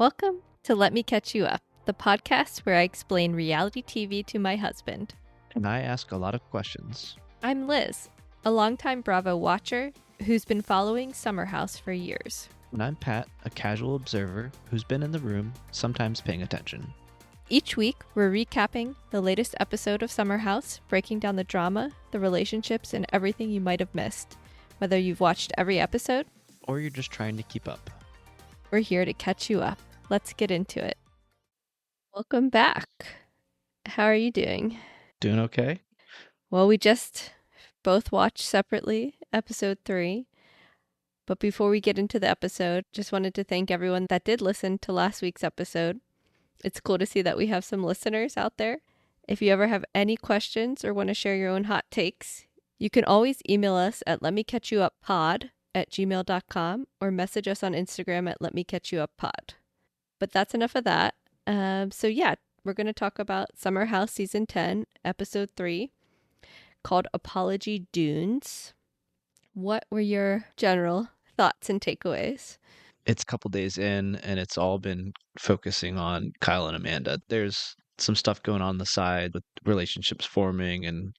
Welcome to Let Me Catch You Up, the podcast where I explain reality TV to my husband. And I ask a lot of questions. I'm Liz, a longtime Bravo watcher who's been following Summer House for years. And I'm Pat, a casual observer who's been in the room, sometimes paying attention. Each week, we're recapping the latest episode of Summer House, breaking down the drama, the relationships, and everything you might have missed. Whether you've watched every episode, or you're just trying to keep up. We're here to catch you up. Let's get into it. Welcome back. How are you doing? Doing okay? Well, we just both watched separately episode 3. But before we get into the episode, just wanted to thank everyone that did listen to last week's episode. It's cool to see that we have some listeners out there. If you ever have any questions or want to share your own hot takes, you can always email us at letmecatchyouuppod@gmail.com or message us on Instagram at letmecatchyouuppod. But that's enough of that. We're going to talk about Summer House Season 10, Episode 3, called Apology Dunes. What were your general thoughts and takeaways? It's a couple days in, and it's all been focusing on Kyle and Amanda. There's some stuff going on the side with relationships forming, and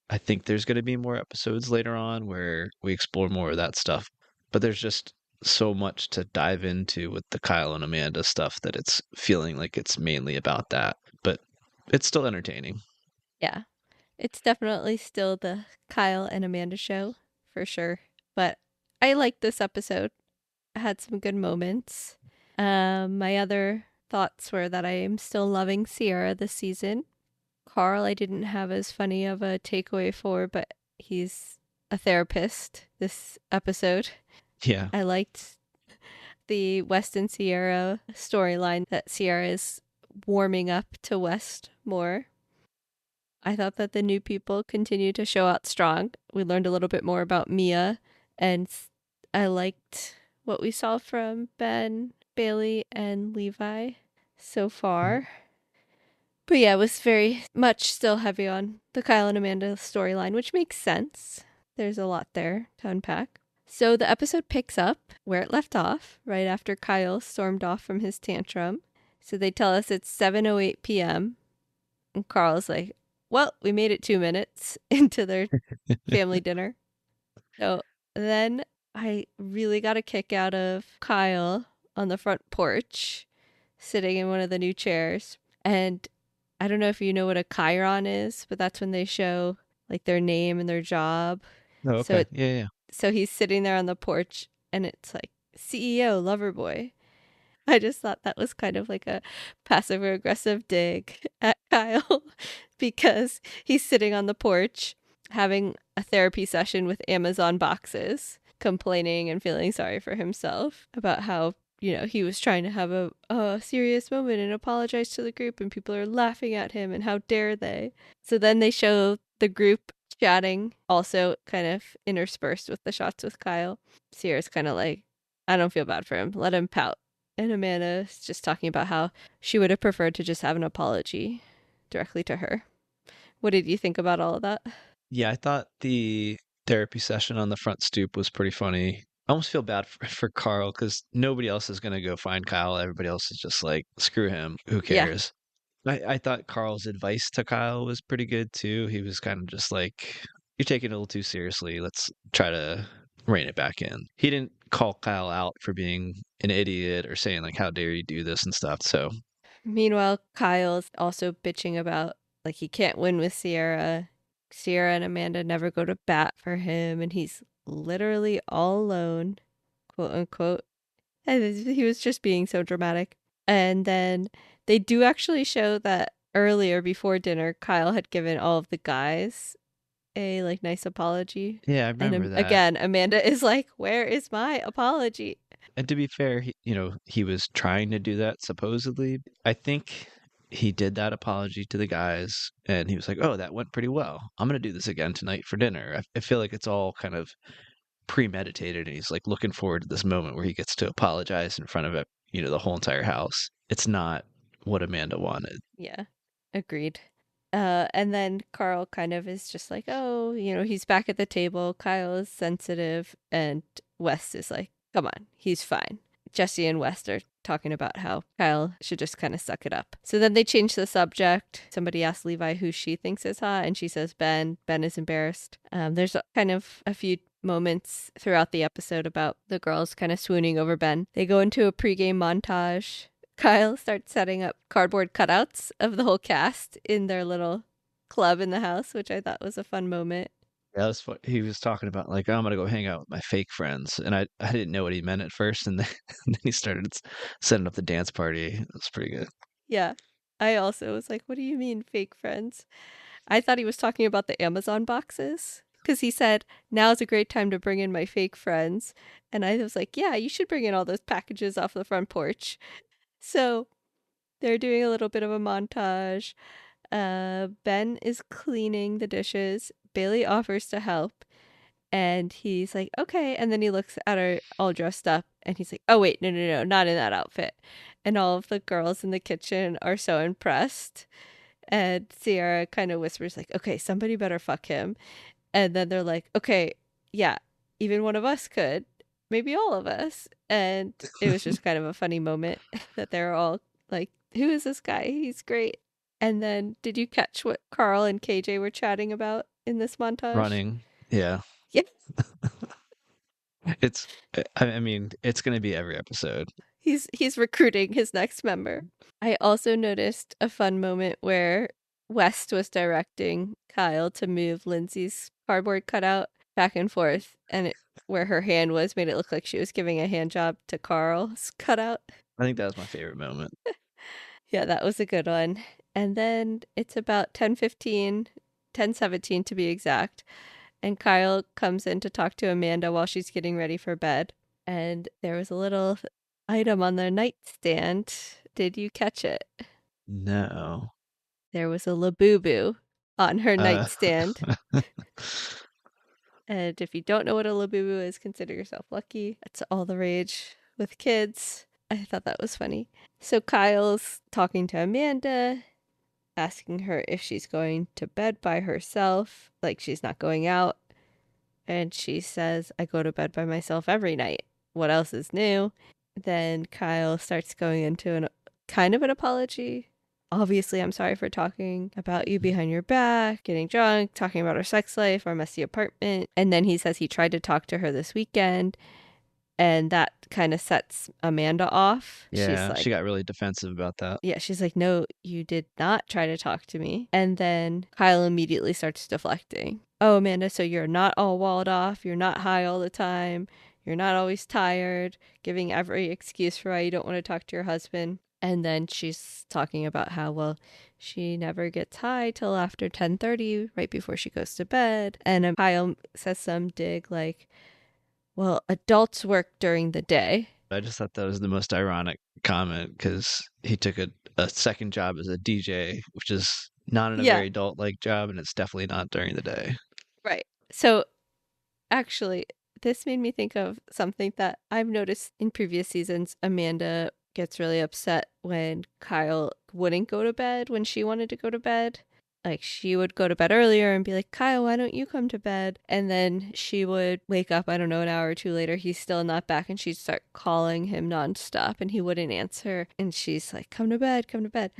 I think there's going to be more episodes later on where we explore more of that stuff. But there's just so much to dive into with the Kyle and Amanda stuff that it's feeling like it's mainly about that. But it's still entertaining. Yeah, it's definitely still the Kyle and Amanda show, for sure. But I liked this episode. I had some good moments. My other thoughts were that I am still loving Ciara this season. Carl, I didn't have as funny of a takeaway for, but he's a therapist this episode. Yeah. I liked the West and Ciara storyline that Ciara is warming up to West more. I thought that the new people continue to show out strong. We learned a little bit more about Mia, and I liked what we saw from Ben, Bailey, and Levi so far. But yeah, it was very much still heavy on the Kyle and Amanda storyline, which makes sense. There's a lot there to unpack. So the episode picks up where it left off, right after Kyle stormed off from his tantrum. So they tell us it's 7:08 p.m. And Carl's like, well, we made it 2 minutes into their family dinner. So then I really got a kick out of Kyle on the front porch, sitting in one of the new chairs. And I don't know if you know what a chyron is, but that's when they show like their name and their job. Oh, okay. Yeah. So he's sitting there on the porch and it's like CEO Loverboy. I just thought that was kind of like a passive aggressive dig at Kyle because he's sitting on the porch having a therapy session with Amazon boxes, complaining and feeling sorry for himself about how, he was trying to have a serious moment and apologize to the group and people are laughing at him and how dare they. So then they show the group chatting, also kind of interspersed with the shots with Kyle. Ciara's kind of like, I don't feel bad for him. Let him pout. And Amanda's just talking about how she would have preferred to just have an apology directly to her. What did you think about all of that? Yeah, I thought the therapy session on the front stoop was pretty funny. I almost feel bad for Carl because nobody else is going to go find Kyle. Everybody else is just like, screw him. Who cares? Yeah. I thought Carl's advice to Kyle was pretty good too. He was kind of just like, you're taking it a little too seriously. Let's try to rein it back in. He didn't call Kyle out for being an idiot or saying like, how dare you do this and stuff. So meanwhile, Kyle's also bitching about like he can't win with Ciara. Ciara and Amanda never go to bat for him and he's literally all alone, quote unquote. And he was just being so dramatic. And then they do actually show that earlier before dinner, Kyle had given all of the guys a like nice apology. Yeah, I remember and that. Again, Amanda is like, where is my apology? And to be fair, he was trying to do that supposedly. I think he did that apology to the guys and he was like, oh, that went pretty well. I'm going to do this again tonight for dinner. I feel like it's all kind of premeditated and he's like looking forward to this moment where he gets to apologize in front of it, the whole entire house. It's not what Amanda wanted. Yeah, agreed. And then Carl kind of is just like, oh, he's back at the table. Kyle is sensitive and West is like, come on, he's fine. Jesse and West are talking about how Kyle should just kind of suck it up. So then they change the subject. Somebody asks Levi who she thinks is hot, and she says Ben. Ben is embarrassed. There's kind of a few moments throughout the episode about the girls kind of swooning over Ben. They go into a pregame montage. Kyle starts setting up cardboard cutouts of the whole cast in their little club in the house, which I thought was a fun moment. Yeah, that's what he was talking about. Like, "Oh, I'm gonna go hang out with my fake friends," and I didn't know what he meant at first, and then, and then he started setting up the dance party. It was pretty good. Yeah. I also was like, what do you mean fake friends? I thought he was talking about the Amazon boxes because he said, now's a great time to bring in my fake friends. And I was like, yeah, you should bring in all those packages off the front porch. So they're doing a little bit of a montage. Ben is cleaning the dishes. Bailey offers to help. And he's like, okay. And then he looks at her all dressed up and he's like, oh, wait, no, not in that outfit. And all of the girls in the kitchen are so impressed. And Ciara kind of whispers, like, okay, somebody better fuck him. And then they're like, okay, yeah, even one of us could. Maybe all of us. And it was just kind of a funny moment that they're all like, who is this guy? He's great. And then did you catch what Carl and KJ were chatting about in this montage? Running, yeah. Yeah. It's, I mean, it's gonna be every episode. He's recruiting his next member. I also noticed a fun moment where West was directing Kyle to move Lindsay's cardboard cutout back and forth, and where her hand was made it look like she was giving a hand job to Carl's cutout. I think that was my favorite moment. Yeah, that was a good one. And then it's about 10:15, 10:17 to be exact, and Kyle comes in to talk to Amanda while she's getting ready for bed. And there was a little item on the nightstand. Did you catch it? No. There was a Labubu on her Uh, nightstand. And if you don't know what a Labubu is, consider yourself lucky. It's all the rage with kids. I thought that was funny. So Kyle's talking to Amanda, asking her if she's going to bed by herself, like she's not going out. And she says, I go to bed by myself every night. What else is new? Then Kyle starts going into an kind of an apology. Obviously, I'm sorry for talking about you behind your back, getting drunk, talking about our sex life, our messy apartment. And then he says he tried to talk to her this weekend. And that kind of sets Amanda off. yeah, She's like, she got really defensive about that. yeah, she's like, no, you did not try to talk to me. And then Kyle immediately starts deflecting. Oh, Amanda, so you're not all walled off. You're not high all the time. You're not always tired, giving every excuse for why you don't want to talk to your husband. And then she's talking about how, well, she never gets high till after 10:30, right before she goes to bed. And Kyle says some dig like, well, adults work during the day. I just thought that was the most ironic comment because he took a second job as a DJ, which is not in a Yeah, very adult-like job, and it's definitely not during the day. right. So actually, this made me think of something that I've noticed in previous seasons. Amanda gets really upset when Kyle wouldn't go to bed when she wanted to go to bed. Like, she would go to bed earlier and be like, Kyle, why don't you come to bed? And then she would wake up, I don't know, an hour or two later. He's still not back, and she'd start calling him nonstop, and he wouldn't answer. And she's like, come to bed, come to bed.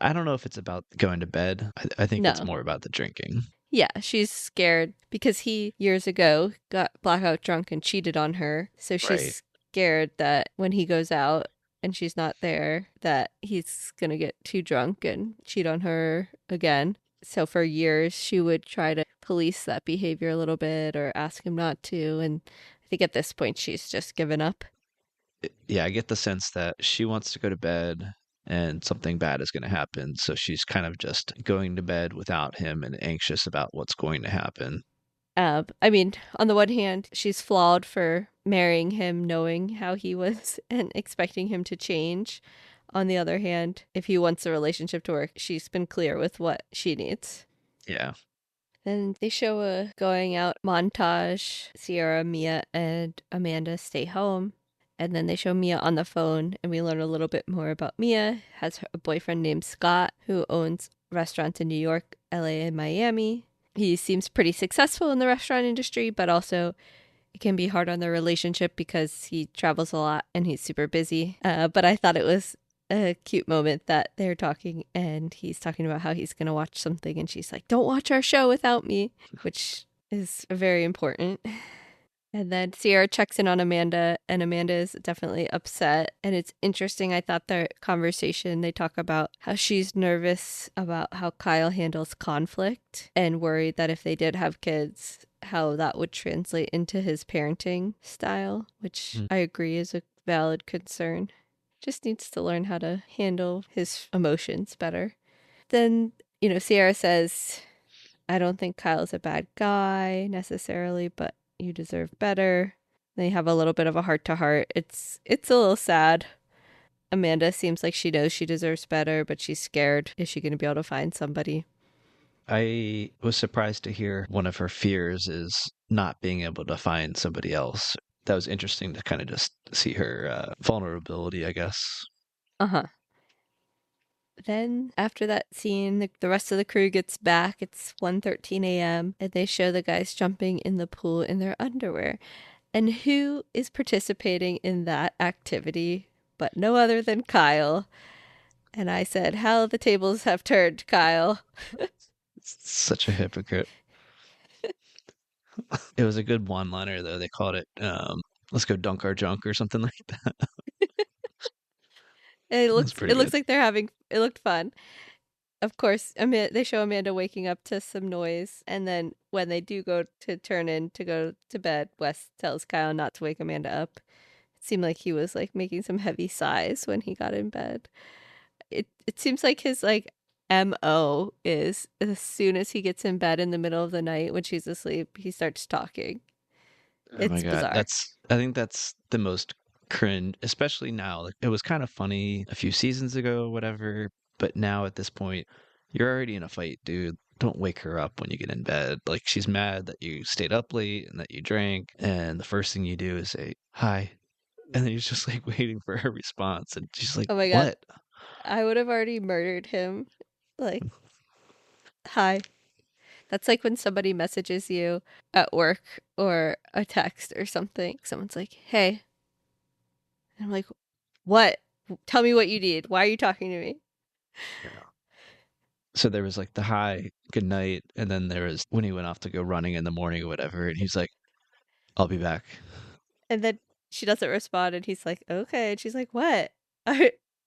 I don't know if it's about going to bed. I think it's No. more about the drinking. Yeah, she's scared because he years ago got blackout drunk and cheated on her. So she's Right. scared that when he goes out and she's not there, that he's going to get too drunk and cheat on her again. So for years, she would try to police that behavior a little bit or ask him not to. And I think at this point, she's just given up. Yeah, I get the sense that she wants to go to bed and something bad is going to happen. So she's kind of just going to bed without him and anxious about what's going to happen. I mean, on the one hand, she's flawed for marrying him, knowing how he was and expecting him to change. On the other hand, if he wants the relationship to work, she's been clear with what she needs. Yeah. Then they show a going out montage. Ciara, Mia, and Amanda stay home. And then they show Mia on the phone, and we learn a little bit more about Mia. Has a boyfriend named Scott who owns restaurants in New York, LA, and Miami. He seems pretty successful in the restaurant industry, but also it can be hard on their relationship because he travels a lot and he's super busy. But I thought it was a cute moment that they're talking and he's talking about how he's going to watch something and she's like, don't watch our show without me, which is very important. And then Ciara checks in on Amanda, and Amanda is definitely upset. And it's interesting. I thought their conversation, they talk about how she's nervous about how Kyle handles conflict and worried that if they did have kids, how that would translate into his parenting style, which Mm. I agree is a valid concern. Just needs to learn how to handle his emotions better. Then, Ciara says, I don't think Kyle's a bad guy necessarily, but you deserve better. They have a little bit of a heart to heart. It's a little sad. Amanda seems like she knows she deserves better, but she's scared. Is she going to be able to find somebody? I was surprised to hear one of her fears is not being able to find somebody else. That was interesting to kind of just see her vulnerability, I guess. Uh-huh. Then after that scene, the rest of the crew gets back. It's 1:13 a.m. and they show the guys jumping in the pool in their underwear. And who is participating in that activity but no other than Kyle? And I said, how the tables have turned, Kyle. Such a hypocrite. It was a good one-liner though. They called it "Let's go dunk our junk" or something like that. And That's pretty it looks good. like they're having it looked fun. Of course, they show Amanda waking up to some noise, and then when they do go to turn in to go to bed, Wes tells Kyle not to wake Amanda up. It seemed like he was like making some heavy sighs when he got in bed. It seems like his like MO is as soon as he gets in bed in the middle of the night when she's asleep, he starts talking. Oh my It's God. bizarre. I think that's the most cringe, especially now. Like it was kind of funny a few seasons ago, whatever, but now at this point, you're already in a fight, dude. Don't wake her up when you get in bed. Like she's mad that you stayed up late and that you drank, and the first thing you do is say, "Hi." And then he's just like waiting for her response, and she's like, Oh my god, "What?" I would have already murdered him. Like, hi. That's like when somebody messages you at work or a text or something. Someone's like, hey. And I'm like, what? Tell me what you need. Why are you talking to me? Yeah. So there was like the hi, good night, and then there was when he went off to go running in the morning or whatever, and he's like, "I'll be back." And then she doesn't respond. And he's like, okay. And she's like, what?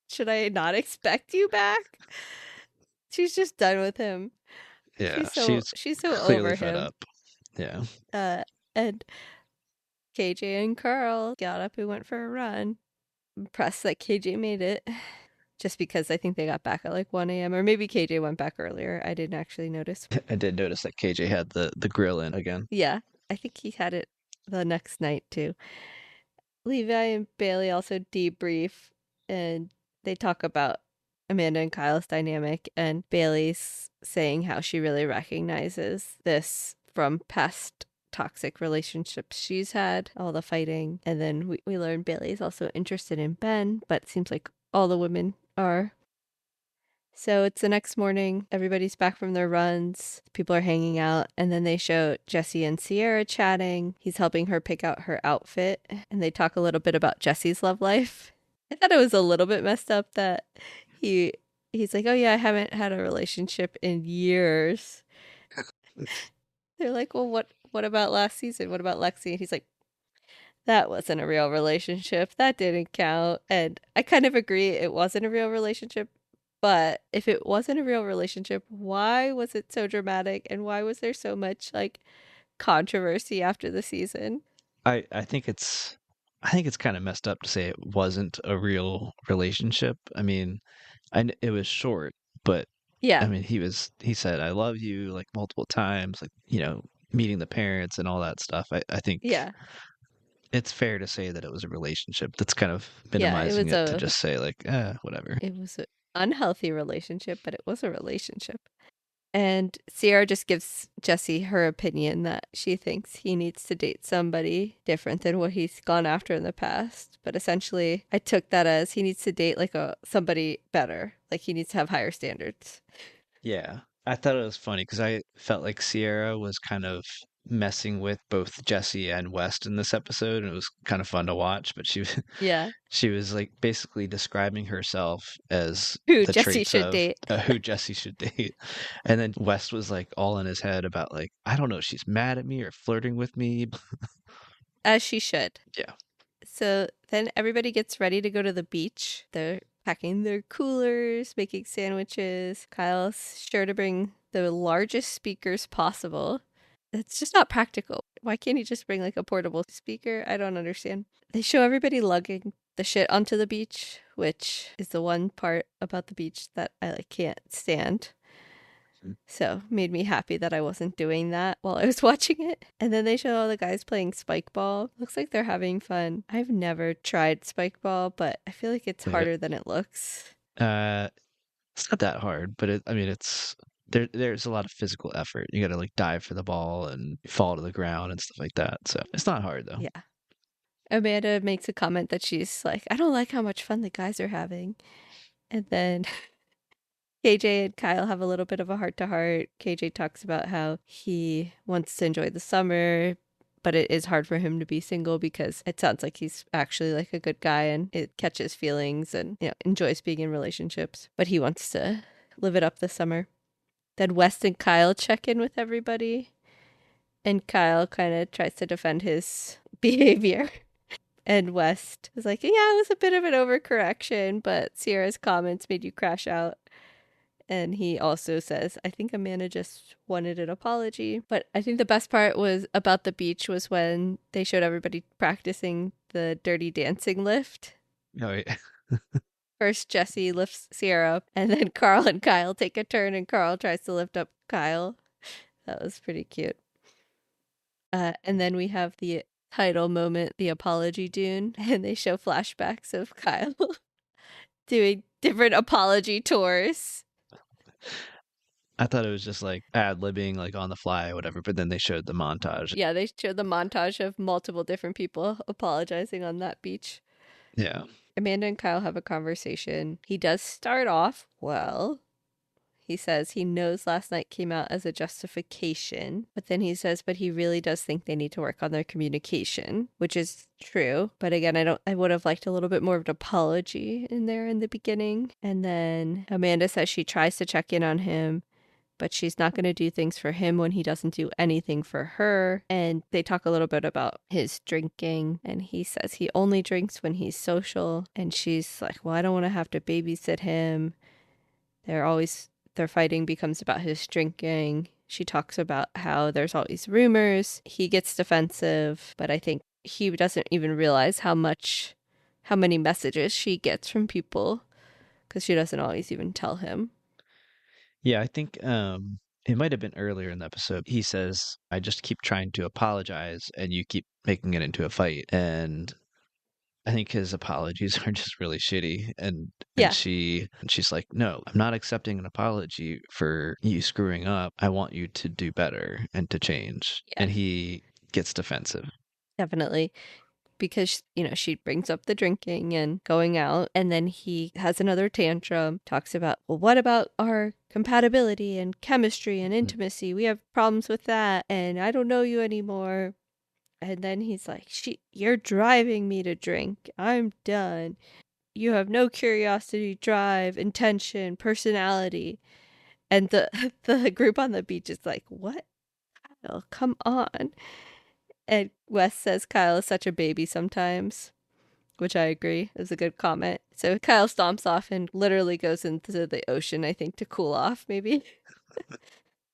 Should I not expect you back? She's just done with him. Yeah, She's so clearly over fed him. up. Yeah. Uh, and KJ and Carl got up and went for a run. Impressed that KJ made it. Just because I think they got back at like 1 a.m. or maybe KJ went back earlier. I didn't actually notice. I did notice that KJ had the grill in again. Yeah, I think he had it the next night too. Levi and Bailey also debrief and they talk about Amanda and Kyle's dynamic, and Bailey's saying how she really recognizes this from past toxic relationships she's had, all the fighting. And then we learn Bailey's also interested in Ben, but it seems like all the women are. So it's the next morning. Everybody's back from their runs. People are hanging out. And then they show Jesse and Ciara chatting. He's helping her pick out her outfit. And they talk a little bit about Jesse's love life. I thought it was a little bit messed up that he he's like, oh yeah, I haven't had a relationship in years. They're like, well, what about last season? What about Lexi? And he's like, that wasn't a real relationship. That didn't count. And I kind of agree it wasn't a real relationship. But if it wasn't a real relationship, why was it so dramatic? And why was there so much like controversy after the season? I think it's kind of messed up to say it wasn't a real relationship. I mean, it was short, but I Yeah. mean, he said I love you like multiple times, like, meeting the parents and all that stuff. I think Yeah. it's fair to say that it was a relationship. That's kind of Yeah. It minimizing was it to a just say like, whatever. it was an unhealthy relationship, but it was a relationship. And Ciara just gives Jesse her opinion that she thinks he needs to date somebody different than what he's gone after in the past. But essentially, I took that as he needs to date like a somebody better. Like he needs to have higher standards. Yeah. I thought it was funny because I felt like Sierra was kind of messing with both Jesse and West in this episode, and it was kind of fun to watch. But Yeah. she was like basically describing herself as Who the Jesse traits should of date. who Jesse should date, and then West was like all in his head about like, I don't know, she's mad at me or flirting with me. As she should. Yeah. So then everybody gets ready to go to the beach. They're packing their coolers, making sandwiches. Kyle's sure to bring the largest speakers possible. It's just not practical. Why can't he just bring like a portable speaker? I don't understand. They show everybody lugging the shit onto the beach, which is the one part about the beach that I like can't stand. So made me happy that I wasn't doing that while I was watching it. And then they show all the guys playing spike ball. Looks like they're having fun. I've never tried spike ball, but I feel like it's Yeah. harder than it looks. It's not that hard, but I mean, there's a lot of physical effort. You got to like dive for the ball and fall to the ground and stuff like that. So it's not hard though. Yeah. Amanda makes a comment that she's like, I don't like how much fun the guys are having. And then KJ and Kyle have a little bit of a heart to heart. KJ talks about how he wants to enjoy the summer, but it is hard for him to be single because it sounds like he's actually like a good guy and it catches feelings and, you know, enjoys being in relationships, but he wants to live it up this summer. Then West and Kyle check in with everybody, and Kyle kind of tries to defend his behavior. And West is like, yeah, it was a bit of an overcorrection, but Ciara's comments made you crash out. And he also says, I think Amanda just wanted an apology. But I think the best part was about the beach was when they showed everybody practicing the dirty dancing lift. Oh, yeah. First, Jesse lifts Ciara up, and then Carl and Kyle take a turn, and Carl tries to lift up Kyle. That was pretty cute. And then we have the title moment, the apology dune, and they show flashbacks of Kyle doing different apology tours. I thought it was just like ad-libbing like on the fly or whatever, but then they showed the montage. Yeah, they showed the montage of multiple different people apologizing on that beach. Yeah. Amanda and Kyle have a conversation. He does start off well. He says he knows last night came out as a justification, but then he says, but he really does think they need to work on their communication, which is true. But again, I would have liked a little bit more of an apology in there in the beginning. And then Amanda says she tries to check in on him, but she's not going to do things for him when he doesn't do anything for her. And they talk a little bit about his drinking, and he says he only drinks when he's social. And she's like, well, I don't want to have to babysit him. Their fighting becomes about his drinking. She talks about how there's always rumors. He gets defensive, but I think he doesn't even realize how many messages she gets from people because she doesn't always even tell him. Yeah, I think it might have been earlier in the episode. He says, I just keep trying to apologize and you keep making it into a fight. And I think his apologies are just really shitty. And Yeah. she's like, no, I'm not accepting an apology for you screwing up. I want you to do better and to change. Yeah. And he gets defensive. Definitely. Because, you know, she brings up the drinking and going out, and then he has another tantrum, talks about, well, what about our compatibility and chemistry and intimacy? We have problems with that, and I don't know you anymore. And then he's like, you're driving me to drink. I'm done. You have no curiosity, drive, intention, personality. And the group on the beach is like, what? Kyle, come on. And Wes says Kyle is such a baby sometimes, which I agree is a good comment. So Kyle stomps off and literally goes into the ocean, I think, to cool off, maybe.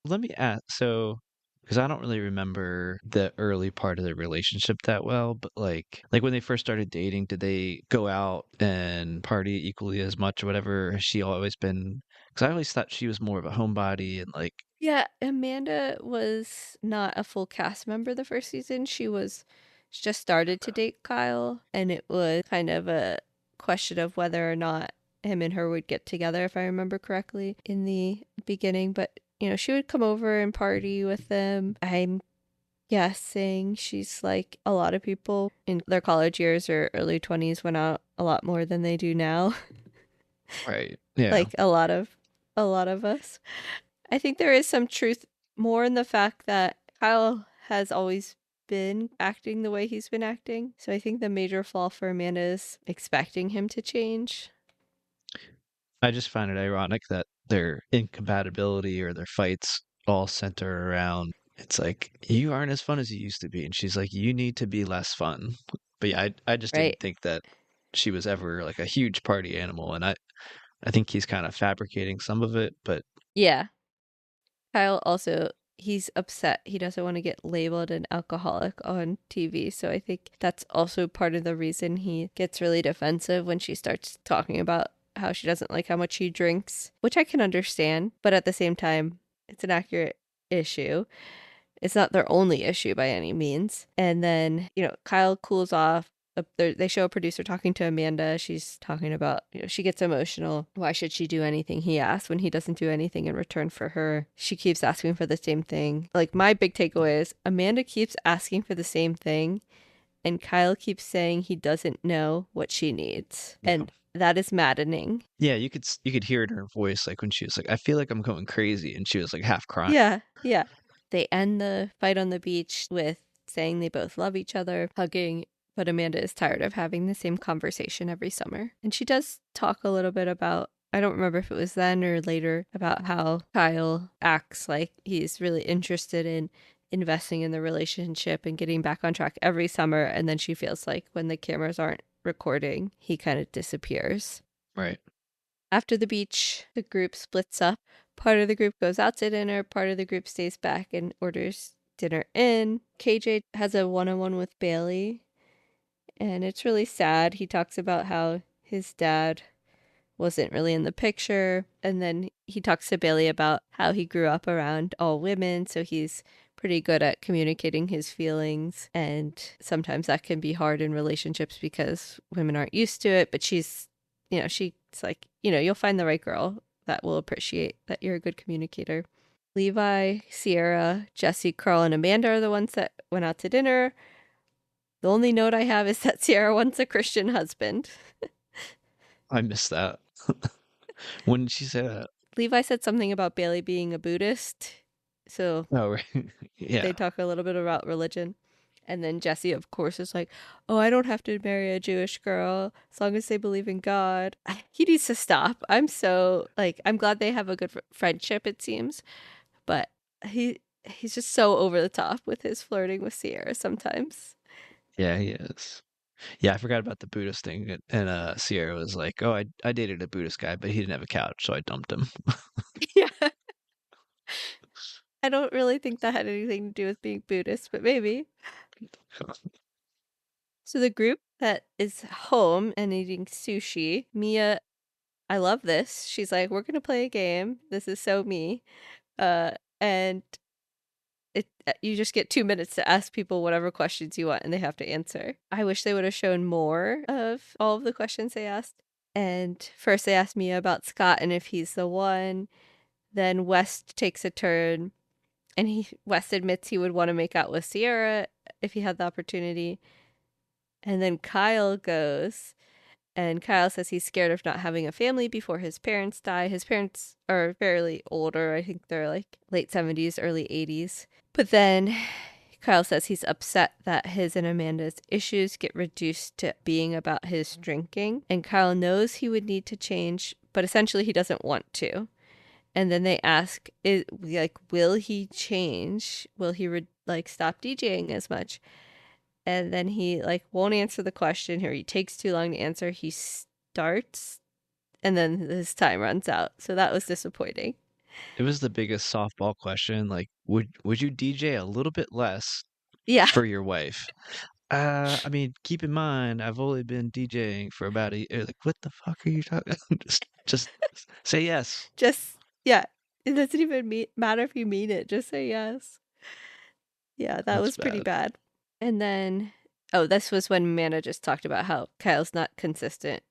Let me ask, so because I don't really remember the early part of their relationship that well, but like when they first started dating, did they go out and party equally as much or whatever? Has she always been? Because I always thought she was more of a homebody and like, Yeah, Amanda was not a full cast member the first season. She just started to date Kyle, and it was kind of a question of whether or not him and her would get together, if I remember correctly, in the beginning. But, you know, she would come over and party with them. I'm guessing she's like a lot of people in their college years or early 20s went out a lot more than they do now. right? Yeah. Like a lot of us. I think there is some truth more in the fact that Kyle has always been acting the way he's been acting. So I think the major flaw for Amanda is expecting him to change. I just find it ironic that their incompatibility or their fights all center around it's like you aren't as fun as you used to be, and she's like you need to be less fun. But yeah, I just didn't Right. think that she was ever like a huge party animal, and I think he's kind of fabricating some of it, but Yeah. Kyle also, he's upset. He doesn't want to get labeled an alcoholic on TV. So I think that's also part of the reason he gets really defensive when she starts talking about how she doesn't like how much he drinks, which I can understand. But at the same time, it's an accurate issue. It's not their only issue by any means. And then, Kyle cools off. They show a producer talking to Amanda. She's talking about, she gets emotional. Why should she do anything he asks when he doesn't do anything in return for her? She keeps asking for the same thing. Like, my big takeaway is Amanda keeps asking for the same thing, and Kyle keeps saying he doesn't know what she needs. yeah. And that is maddening. Yeah, you could hear it in her voice like when she was like I feel like I'm going crazy, and she was like half crying. Yeah, yeah. They end the fight on the beach with saying they both love each other, hugging, but Amanda is tired of having the same conversation every summer. And she does talk a little bit about, I don't remember if it was then or later, about how Kyle acts like he's really interested in investing in the relationship and getting back on track every summer. And then she feels like when the cameras aren't recording, he kind of disappears. Right. After the beach, the group splits up. Part of the group goes out to dinner, part of the group stays back and orders dinner in. KJ has a one-on-one with Bailey, and it's really sad. He talks about how his dad wasn't really in the picture, and then he talks to Bailey about how he grew up around all women, so he's pretty good at communicating his feelings, and sometimes that can be hard in relationships because women aren't used to it, but she's like, you'll find the right girl that will appreciate that you're a good communicator. Levi, Ciara, Jesse, Carl, and Amanda are the ones that went out to dinner. The only note I have is that Ciara wants a Christian husband. I missed that. When did she say that? Levi said something about Bailey being a Buddhist. So Oh, right. Yeah. they talk a little bit about religion. And then Jesse, of course, is like, oh, I don't have to marry a Jewish girl as long as they believe in God. He needs to stop. I'm glad they have a good friendship, it seems. But he's just so over the top with his flirting with Ciara sometimes. Yeah, he is. Yeah, I forgot about the Buddhist thing. And Sierra was like, "Oh, I dated a Buddhist guy, but he didn't have a couch, so I dumped him." Yeah. I don't really think that had anything to do with being Buddhist, but maybe. So the group that is home and eating sushi, Mia, I love this. She's like, we're going to play a game. This is so me. And you just get 2 minutes to ask people whatever questions you want and they have to answer. I wish they would have shown more of all of the questions they asked. And first they asked Mia about Scott and if he's the one. Then West takes a turn and West admits he would want to make out with Ciara if he had the opportunity. And then Kyle goes, and Kyle says he's scared of not having a family before his parents die. His parents are fairly older. I think they're like late 70s, early 80s. But then Kyle says he's upset that his and Amanda's issues get reduced to being about his drinking. And Kyle knows he would need to change, but essentially he doesn't want to. And then they ask, will he change? Will he stop DJing as much? And then he won't answer the question, or he takes too long to answer. He starts and then his time runs out. So that was disappointing. It was the biggest softball question. Like, would you DJ a little bit less Yeah. for your wife? I mean, keep in mind, I've only been DJing for about a year. Like, what the fuck are you talking? Just say yes. Yeah. It doesn't even matter if you mean it. Just say yes. Yeah, that That's was pretty bad. bad. And then, this was when Amanda just talked about how Kyle's not consistent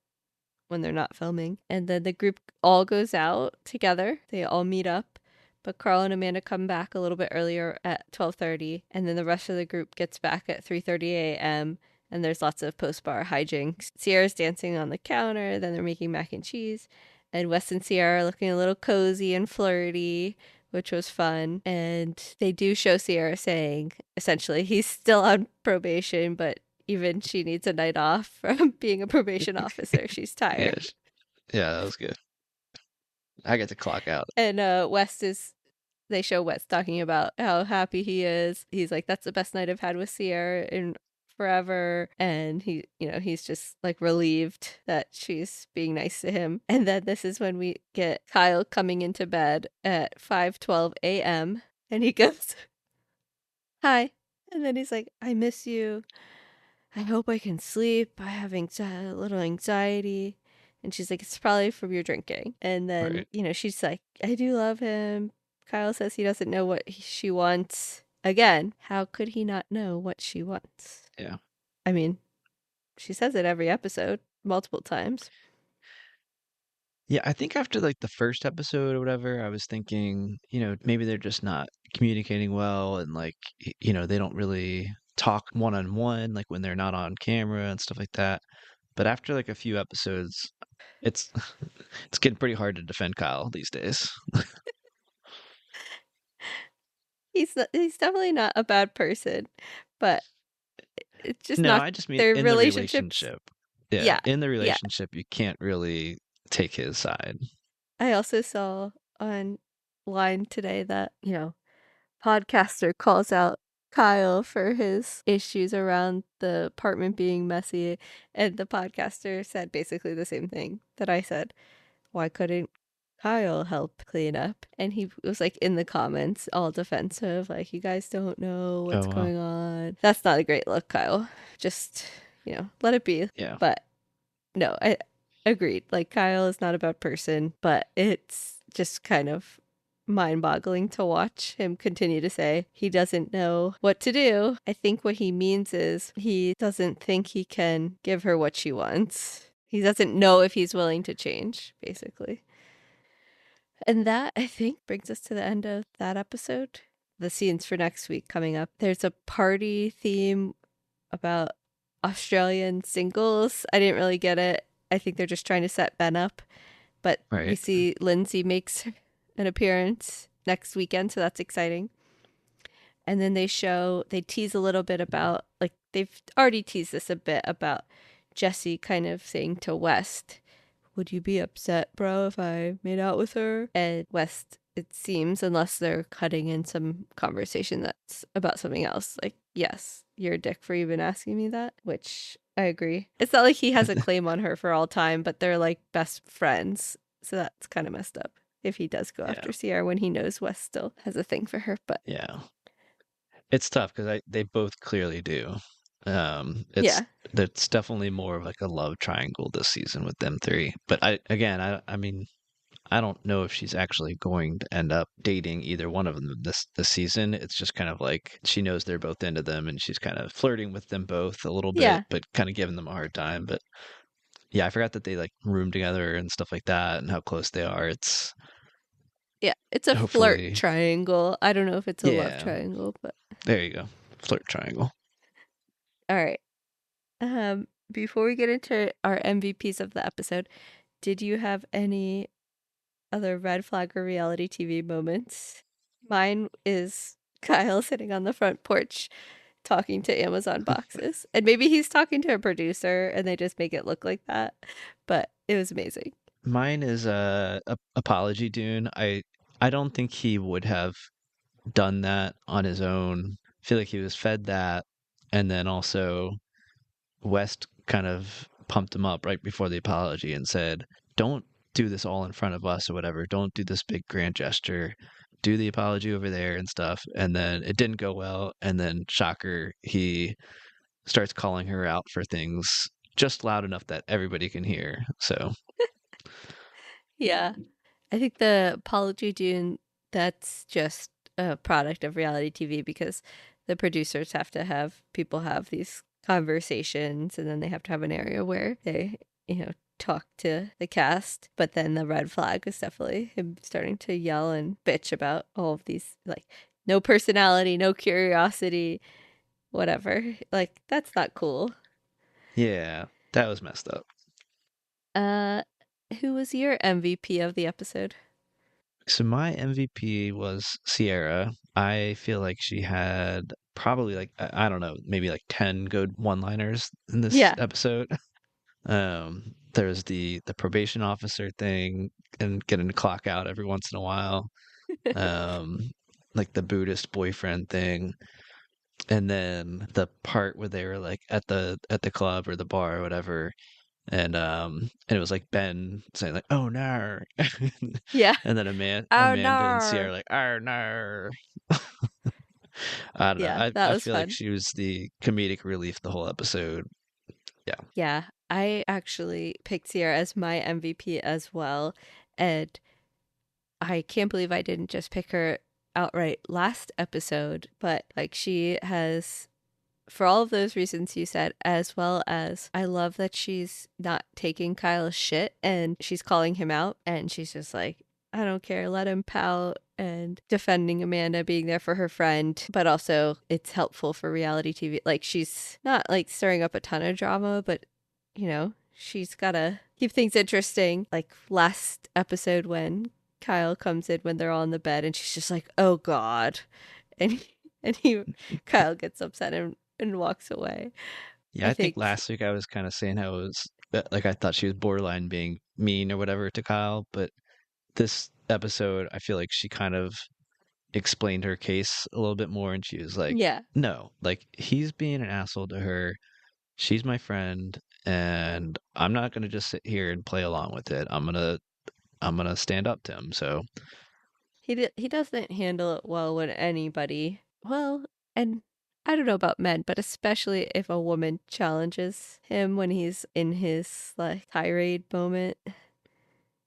when they're not filming. And then the group all goes out together. They all meet up. But Carl and Amanda come back a little bit earlier at 12:30, and then the rest of the group gets back at 3:30 a.m. and there's lots of post-bar hijinks. Ciara's dancing on the counter, then they're making mac and cheese, and Wes and Ciara are looking a little cozy and flirty which was fun. And they do show Ciara saying, essentially, he's still on probation, but even she needs a night off from being a probation officer. She's Yeah, tired. yeah, that was good. I get to clock out. And they show Wes talking about how happy he is. He's like, that's the best night I've had with Ciara in forever. And he's just like relieved that she's being nice to him. And then this is when we get Kyle coming into bed at 5:12 a.m. And he goes, hi. And then he's like, I miss you. I hope I can sleep. I have a little anxiety. And she's like, it's probably from your drinking. And then, Right. she's like, I do love him. Kyle says he doesn't know what she wants. Again, how could he not know what she wants? Yeah. I mean, she says it every episode, multiple times. Yeah, I think after like the first episode or whatever, I was thinking, maybe they're just not communicating well and like, they don't really talk one on one, like when they're not on camera and stuff like that. But after like a few episodes, it's it's getting pretty hard to defend Kyle these days. He's definitely not a bad person, but it's just No, not I just mean their in the relationships. relationship. Yeah, Yeah. in the Yeah. relationship, you can't really take his side. I also saw online today that, podcaster calls out Kyle for his issues around the apartment being messy. And the podcaster said basically the same thing that I said. Why couldn't Kyle help clean up? And he was like in the comments, all defensive, like, you guys don't know what's Oh, wow. going on. That's not a great look, Kyle. Just, let it be. Yeah. But no, I agreed. Like, Kyle is not a bad person, but it's just kind of mind-boggling to watch him continue to say he doesn't know what to do. I think what he means is he doesn't think he can give her what she wants. He doesn't know if he's willing to change, basically. And that, I think, brings us to the end of that episode. The scenes for next week coming up. There's a party theme about Australian singles. I didn't really get it. I think they're just trying to set Ben up. But we Right. see Lindsay makes an appearance next weekend, so that's exciting. And then they tease a little bit about, like, they've already teased this a bit about Jesse kind of saying to West, would you be upset, bro, if I made out with her? And West, it seems, unless they're cutting in some conversation that's about something else, like, yes, you're a dick for even asking me that, which I agree. It's not like he has a claim on her for all time, but they're like best friends. So that's kind of messed up if he does go Yeah. after Ciara when he knows West still has a thing for her. But Yeah. It's tough because they both clearly do. It's yeah, that's definitely more of like a love triangle this season with them three. But I mean, I don't know if she's actually going to end up dating either one of them this season. It's just kind of like she knows they're both into them and she's kind of flirting with them both a little bit, yeah, but kind of giving them a hard time. But yeah, I forgot that they like room together and stuff like that and how close they are. It's yeah. It's a flirt hopefully, triangle. I don't know if it's a love yeah, triangle, but there you go. Flirt triangle. all right. Before we get into our MVPs of the episode, did you have any other red flag or reality TV moments? Mine is Kyle sitting on the front porch talking to Amazon boxes. And maybe he's talking to a producer and they just make it look like that. But it was amazing. Mine is a apology Dune. I don't think he would have done that on his own. I feel like he was fed that, and then also West kind of pumped him up right before the apology and said, "Don't do this all in front of us or whatever. Don't do this big grand gesture. Do the apology over there and stuff." And then it didn't go well, and then shocker, he starts calling her out for things just loud enough that everybody can hear. So, Yeah. I think the apology Dune, that's just a product of reality TV because the producers have to have people have these conversations and then they have to have an area where they, talk to the cast. But then the red flag is definitely him starting to yell and bitch about all of these, like, no personality, no curiosity, whatever. Like, that's not cool. yeah, that was messed up. Uh, who was your MVP of the episode? So my MVP was Ciara. I feel like she had probably like I don't know, maybe like 10 good one-liners in this Yeah. episode. There's the probation officer thing and getting to clock out every once in a while. Um, like the Buddhist boyfriend thing, and then the part where they were like at the club or the bar or whatever, and it was like Ben saying like, "Oh no," Yeah. and then Oh Amanda and no. Sierra like, "Oh no." I don't know. Yeah, I that I was feel like fun. she was the comedic relief the whole episode. Yeah. Yeah, I actually picked Sierra as my MVP as well. And I can't believe I didn't just pick her outright last episode, but like she has, for all of those reasons you said, as well as I love that she's not taking Kyle's shit and she's calling him out and she's just like, I don't care, let him pout and defending Amanda, being there for her friend, but also it's helpful for reality TV. Like she's not like stirring up a ton of drama, but she's gotta keep things interesting. Like last episode when Kyle comes in when they're all in the bed and she's just like, oh God. And Kyle gets upset and walks away. Yeah, I I think think, last week I was kind of saying how it was like I thought she was borderline being mean or whatever to Kyle, but this episode I feel like she kind of explained her case a little bit more and she was like, yeah, "No, like he's being an asshole to her. She's my friend and I'm not going to just sit here and play along with it. I'm going to stand up to him." So, he doesn't handle it well when anybody, well, and I don't know about men, but especially if a woman challenges him when he's in his like tirade moment.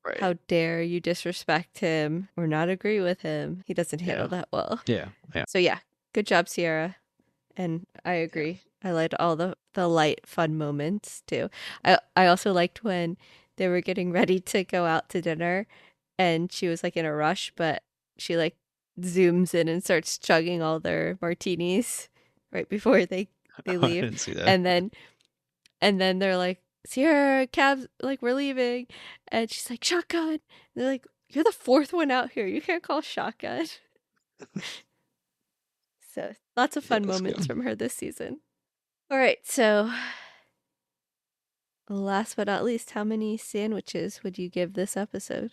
right. How dare you disrespect him or not agree with him? He doesn't handle Yeah. that well. Yeah. Yeah. So yeah, good job, Sierra. And I Yeah. agree. I liked all the light, fun moments too. I also liked when they were getting ready to go out to dinner, and she was like in a rush, but she like zooms in and starts chugging all their martinis right before they Oh, I leave, didn't see that. and then they're like, Sierra, cabs, like we're leaving, and she's like shotgun. And they're like, you're the fourth one out here. You can't call shotgun. So lots of Yeah, fun that's moments good. from her this season. All right, so last but not least, how many sandwiches would you give this episode?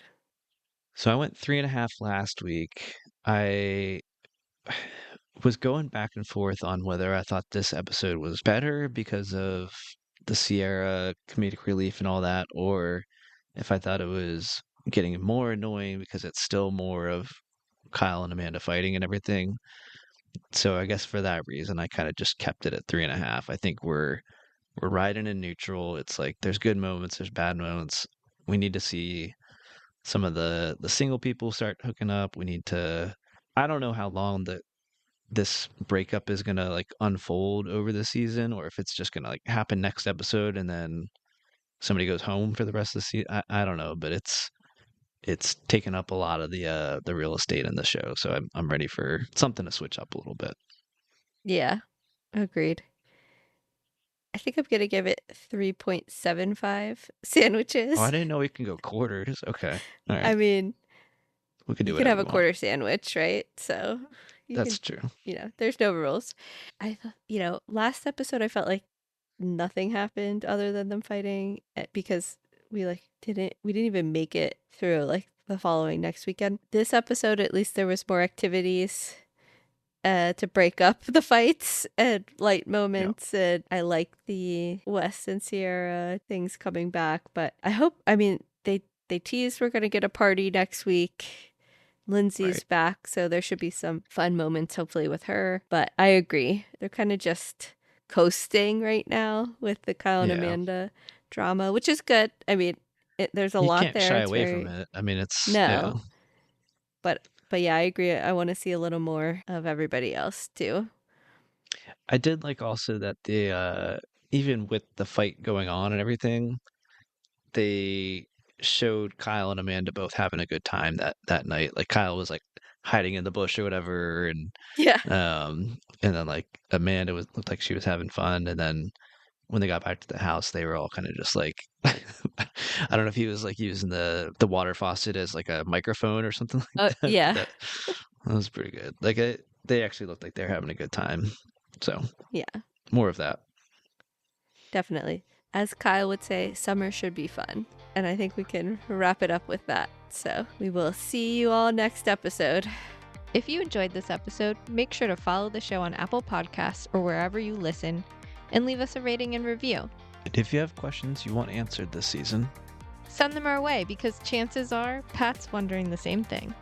So I went 3.5 last week. I was going back and forth on whether I thought this episode was better because of the Sierra comedic relief and all that, or if I thought it was getting more annoying because it's still more of Kyle and Amanda fighting and everything. So I guess for that reason, I kind of just kept it at 3.5. I think we're riding in neutral. It's like there's good moments, there's bad moments. We need to see some of the single people start hooking up. We need to. I don't know how long this breakup is gonna like unfold over the season, or if it's just gonna like happen next episode and then somebody goes home for the rest of the season. I don't know, but it's taken up a lot of the real estate in the show, so I'm ready for something to switch up a little bit. Yeah, agreed. I think I'm gonna give it 3.75 Oh, I sandwiches. didn't know we can go quarters. Okay, all I right, mean, we can you do could whatever have we a want. quarter sandwich, right? So you That's can, true. there's no rules. I thought, last episode I felt like nothing happened other than them fighting because we didn't even make it through like the following next weekend. This episode, at least there was more activities to break up the fights and light Yeah, moments. And I like the West and Sierra things coming back. But I hope, I mean, they teased we're going to get a party next week. right. Lindsay's back, so there should be some fun moments hopefully with her. But I agree. They're kind of just coasting right now with the Kyle and Yeah, Amanda drama, which is good. I mean, there's a you lot can't there. shy It's away from very, it. I mean, it's yeah. no, but yeah, I agree. I want to see a little more of everybody else too. I did like also that even with the fight going on and everything, they showed Kyle and Amanda both having a good time that night. Like Kyle was like hiding in the bush or whatever, Yeah. and then like Amanda was looked like she was having fun, and then when they got back to the house, they were all kind of just like, I don't know if he was like using the water faucet as like a microphone or something like that. Yeah. That was pretty good. Like they actually looked like they're having a good time. So Yeah, more of that. definitely. As Kyle would say, summer should be fun. And I think we can wrap it up with that. So we will see you all next episode. If you enjoyed this episode, make sure to follow the show on Apple Podcasts or wherever you listen, and leave us a rating and review. And if you have questions you want answered this season, Send them our way, because chances are Pat's wondering the same thing.